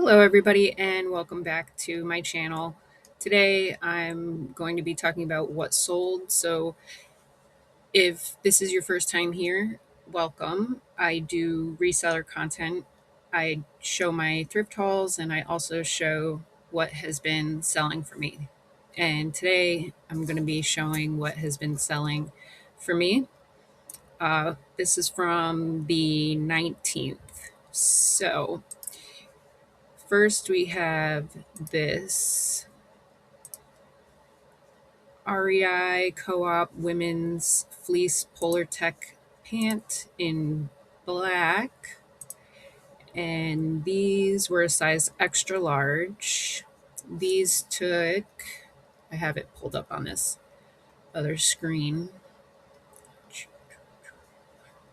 Hello, everybody, and welcome back to my channel. Today, I'm going to be talking about what sold. So, if this is your first time here, welcome. I do reseller content. I show my thrift hauls and I also show what has been selling for me. And today, I'm going to be showing what has been selling for me. This is from the 19th. So, first, we have this REI Co-op women's fleece Polar Tech pant in black. And these were a size extra large. These took, I have it pulled up on this other screen.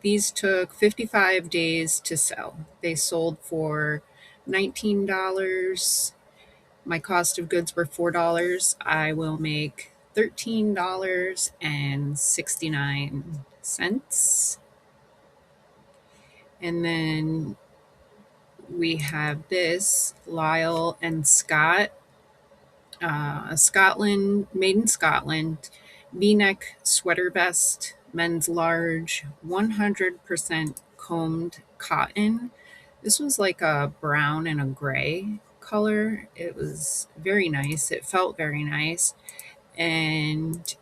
These took 55 days to sell. They sold for $19. My cost of goods were $4. I will make $13.69. And then we have this Lyle and Scott, Scotland, made in Scotland, V-neck sweater vest, men's large, 100% combed cotton. This was like a brown and a gray color. It was very nice. It felt very nice. And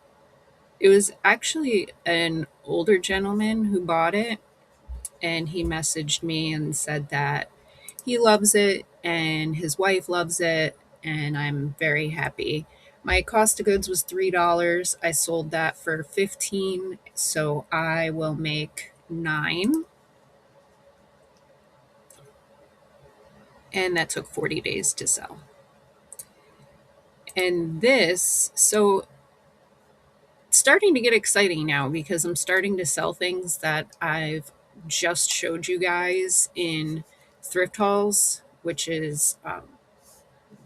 it was actually an older gentleman who bought it. And he messaged me and said that he loves it and his wife loves it. And I'm very happy. My cost of goods was $3. I sold that for 15, so I will make 9. And that took 40 days to sell. And this, so it's starting to get exciting now because I'm starting to sell things that I've just showed you guys in thrift hauls, which is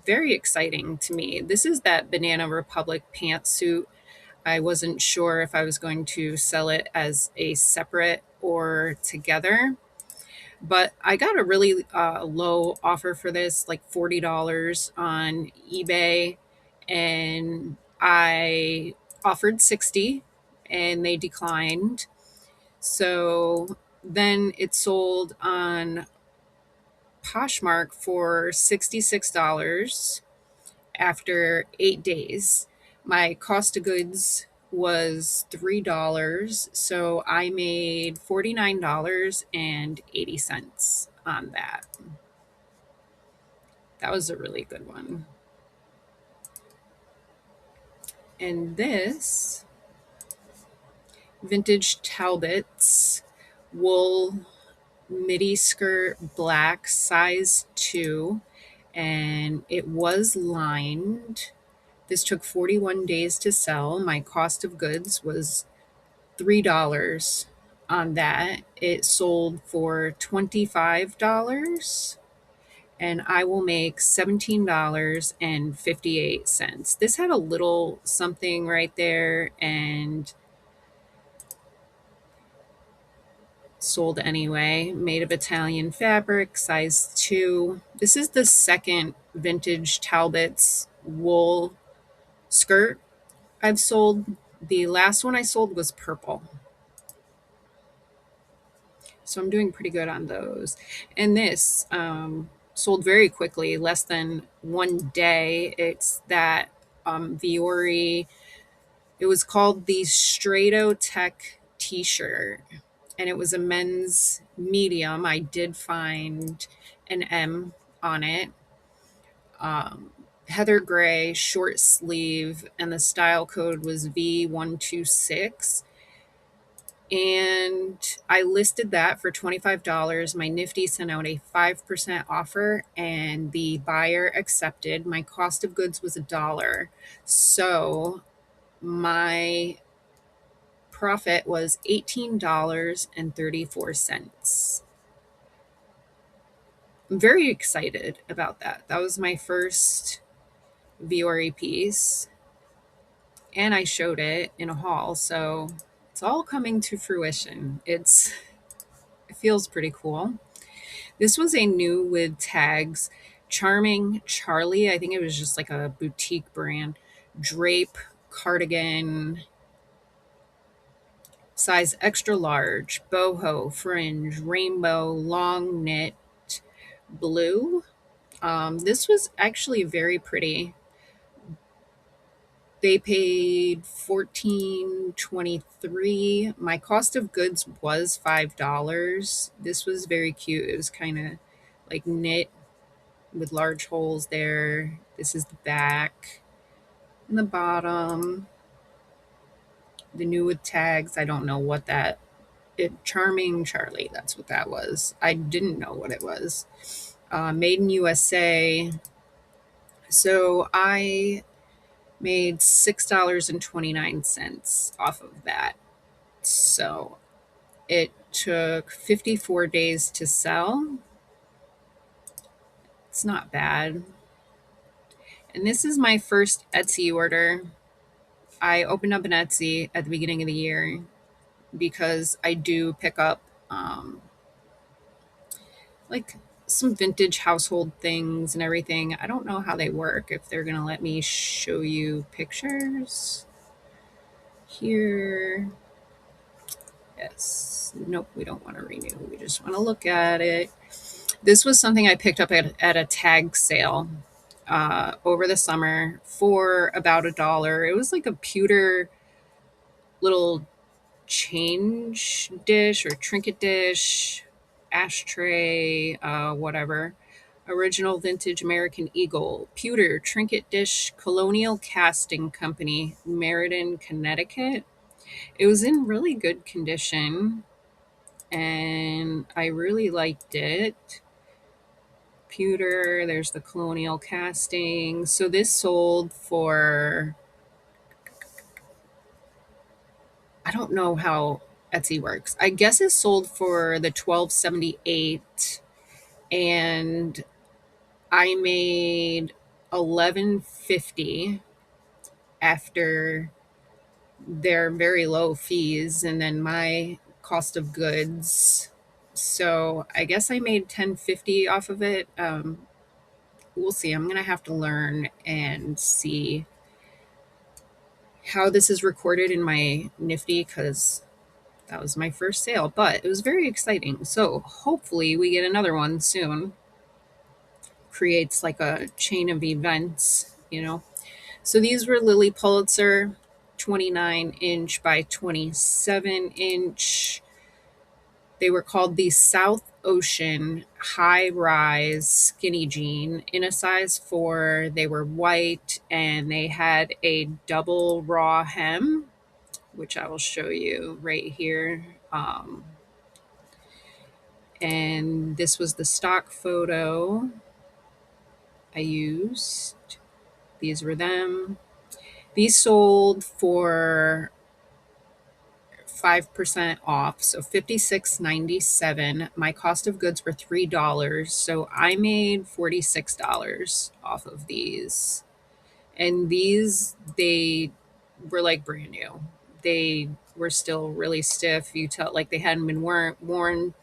very exciting to me. This is that Banana Republic pantsuit. I wasn't sure if I was going to sell it as a separate or together, but I got a really low offer for this, like $40 on eBay, and I offered 60 and they declined. So then it sold on Poshmark for $66 after 8 days. My cost of goods was $3, so I made $49.80 on that. That was a really good one. And this vintage Talbots wool midi skirt, black, size 2, and it was lined. This took 41 days to sell. My cost of goods was $3 on that. It sold for $25 and I will make $17.58. This had a little something right there and sold anyway. Made of Italian fabric, size 2. This is the second vintage Talbots wool skirt I've sold. The last one I sold was purple. So I'm doing pretty good on those. And this sold very quickly, less than 1 day. It's that Viore. It was called the Strato Tech t-shirt, and it was a men's medium. I did find an M on it. Heather gray, short sleeve, and the style code was V126. And I listed that for $25. My Nifty sent out a 5% offer and the buyer accepted. My cost of goods was $1. So my profit was $18.34. I'm very excited about that. That was my first Viore piece and I showed it in a haul. So it's all coming to fruition. It feels pretty cool. This was a new with tags Charming Charlie, I think it was just like a boutique brand. Drape cardigan, size extra large, boho, fringe, rainbow, long knit, blue. This was actually very pretty. They paid 14.23. My cost of goods was $5. This was very cute. It was kind of like knit with large holes there. This is the back and the bottom. The new with tags. I don't know what that. Charming Charlie. That's what that was. I didn't know what it was. Made in USA. So I made $6.29 off of that. So it took 54 days to sell. It's not bad. And this is my first Etsy order. I opened up an Etsy at the beginning of the year because I do pick up like some vintage household things and everything. I don't know how they work, if they're going to let me show you pictures here. Yes. Nope, we don't want to renew. We just want to look at it. This was something I picked up at a tag sale over the summer for about $1. It was like a pewter little change dish or trinket dish, ashtray, whatever. Original vintage American Eagle, pewter trinket dish, Colonial Casting Company, Meriden, Connecticut. It was in really good condition and I really liked it. Pewter, there's the Colonial Casting. So this sold for, I don't know how Etsy works. I guess it sold for the 12.78 and I made 11.50 after their very low fees and then my cost of goods. So I guess I made 10.50 off of it. We'll see. I'm going to have to learn and see how this is recorded in my Nifty because that was my first sale, but it was very exciting. So hopefully we get another one soon. Creates like a chain of events, you know. So these were Lily Pulitzer, 29-inch by 27-inch. They were called the South Ocean High Rise Skinny Jean in a size 4. They were white and they had a double raw hem, which I will show you right here. And this was the stock photo I used. These were them. These sold for 5% off, so $56.97. My cost of goods were $3, so I made $46 off of these. And these, they were like brand new. They were still really stiff. You tell like they hadn't been worn,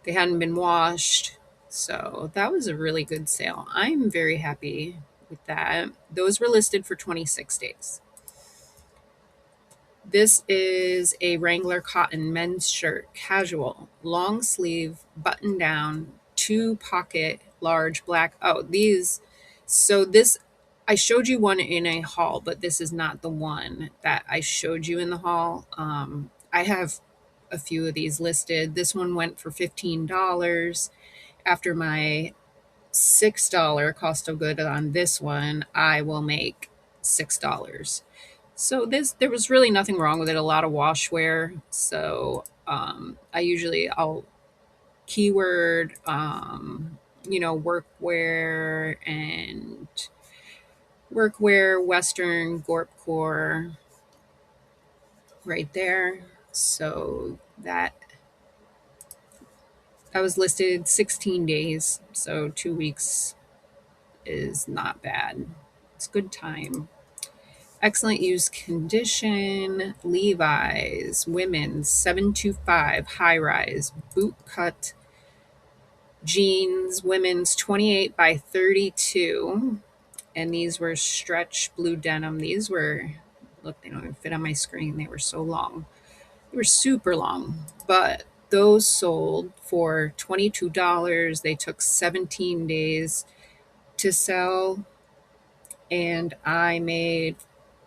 they hadn't been washed. So that was a really good sale. I'm very happy with that. Those were listed for 26 days. This is a Wrangler cotton men's shirt, casual, long sleeve, button down, 2-pocket, large black. Oh, these. So this, I showed you one in a haul, but this is not the one that I showed you in the haul. I have a few of these listed. This one went for $15. After my $6 cost of good on this one, I will make $6. So there was really nothing wrong with it. A lot of wash wear. So I'll keyword workwear and workwear Western Gorp Core right there. So that was listed 16 days. So 2 weeks is not bad. It's good time. Excellent use condition. Levi's women's 725 high rise boot cut jeans, women's 28 by 32. And these were stretch blue denim. These were, look, they don't even fit on my screen. They were so long. They were super long, but those sold for $22. They took 17 days to sell, and I made,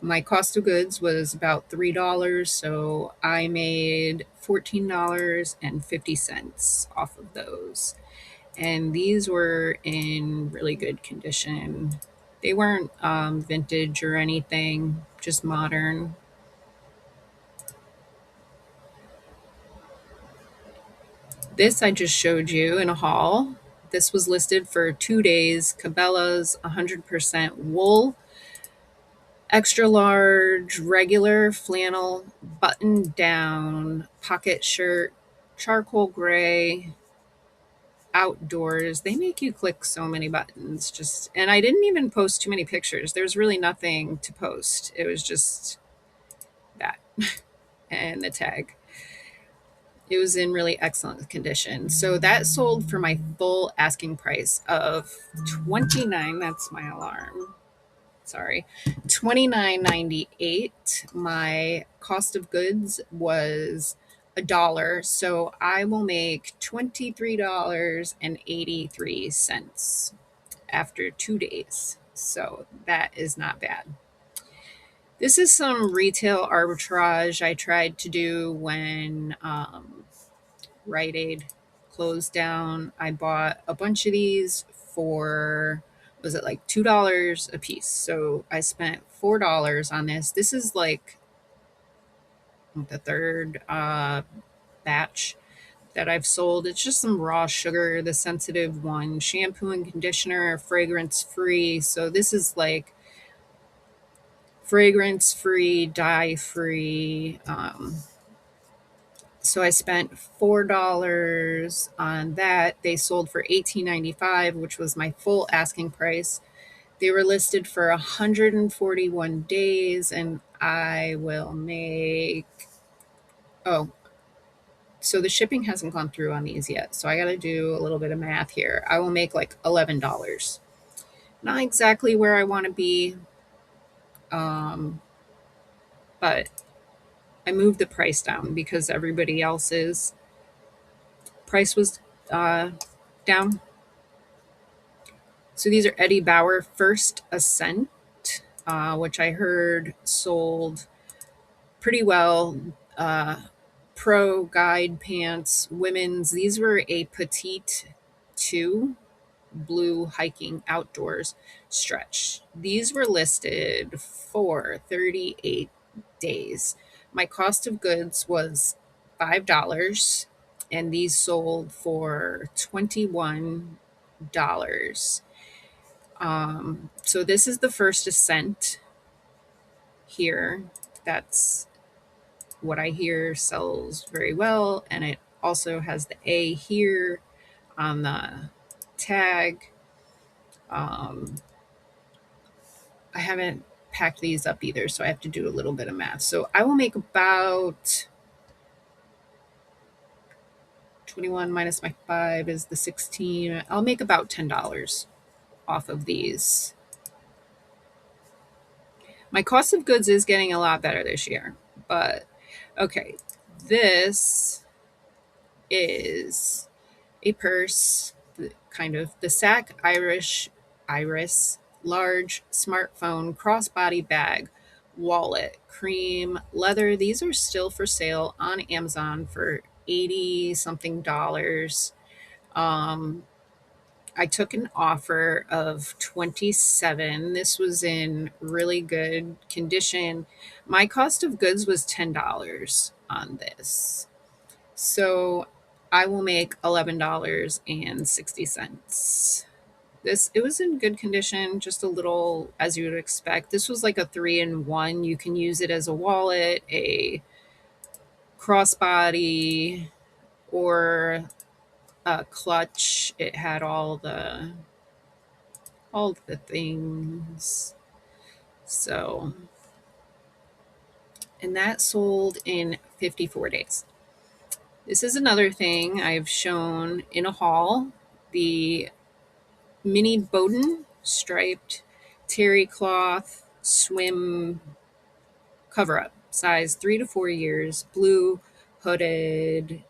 my cost of goods was about $3, so I made $14.50 off of those. And these were in really good condition. They weren't vintage or anything, just modern. This I just showed you in a haul. This was listed for 2 days. Cabela's 100% wool, extra large, regular flannel, button down, pocket shirt, charcoal gray, outdoors. They make you click so many buttons. Just, and I didn't even post too many pictures. There's really nothing to post. It was just that and the tag. It was in really excellent condition. So that sold for my full asking price of 29. That's my alarm. Sorry. 29.98. My cost of goods was $1. So I will make $23.83 after 2 days. So that is not bad. This is some retail arbitrage I tried to do when Rite Aid closed down. I bought a bunch of these for, was it like $2 a piece? So I spent $4 on this. This is like the third batch that I've sold. It's just some raw sugar, the sensitive one, shampoo and conditioner, fragrance free. So this is like fragrance free, dye free. So I spent $4 on that. They sold for $18.95, which was my full asking price. They were listed for 141 days, and I will make, oh, so the shipping hasn't gone through on these yet. So I got to do a little bit of math here. I will make like $11. Not exactly where I want to be, but I moved the price down because everybody else's price was down. So these are Eddie Bauer First Ascent, which I heard sold pretty well. Pro guide pants, women's. These were a petite 2 blue hiking outdoors stretch. These were listed for 38 days. My cost of goods was $5, and these sold for $21. So this is the First Ascent here. That's what I hear sells very well, and it also has the A here on the tag. I haven't packed these up either, so I have to do a little bit of math. So I will make about 21 minus my 5 is the 16. I'll make about $10 off of these. My cost of goods is getting a lot better this year, but okay. This is a purse, kind of the Sac Iris large smartphone crossbody bag, wallet, cream, leather. These are still for sale on Amazon for 80 something dollars. I took an offer of 27. This was in really good condition. My cost of goods was $10 on this. So I will make $11.60. This, it was in good condition, just a little as you would expect. This was like a 3-in-1. You can use it as a wallet, a crossbody, or a clutch. It had all the things. So, and that sold in 54 days. This is another thing I've shown in a haul. the Mini Bowden striped terry cloth swim cover up, size 3 to 4 years, blue, hooded,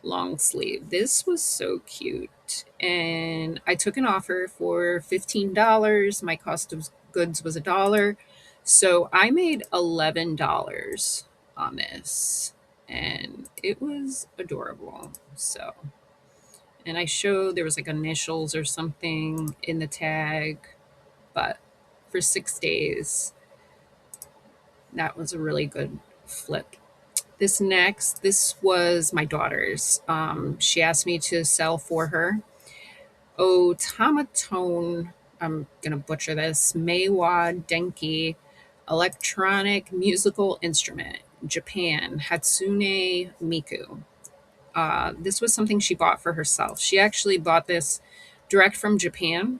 long sleeve. This was so cute. And I took an offer for $15. My cost of goods was $1. So I made $11 on this. And it was adorable. So, and I showed there was like initials or something in the tag, but for 6 days, that was a really good flip. This was my daughter's. She asked me to sell for her. Otamatone, I'm gonna butcher this, Meiwa Denki electronic musical instrument, Japan, Hatsune Miku. This was something she bought for herself. She actually bought this direct from Japan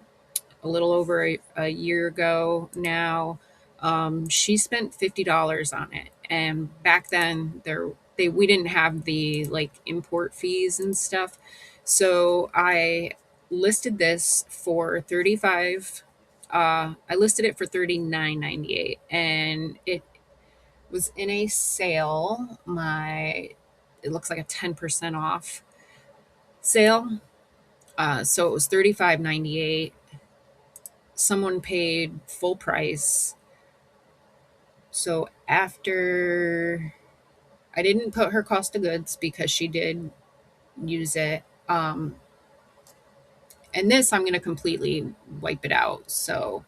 a little over a year ago now. She spent $50 on it, and back then we didn't have the like import fees and stuff, so I listed this for 35. I listed it for 39.98, and it was in a sale. It looks like a 10% off sale. So it was 35.98. Someone paid full price. So after I didn't put her cost of goods because she did use it. And this I'm going to completely wipe it out. So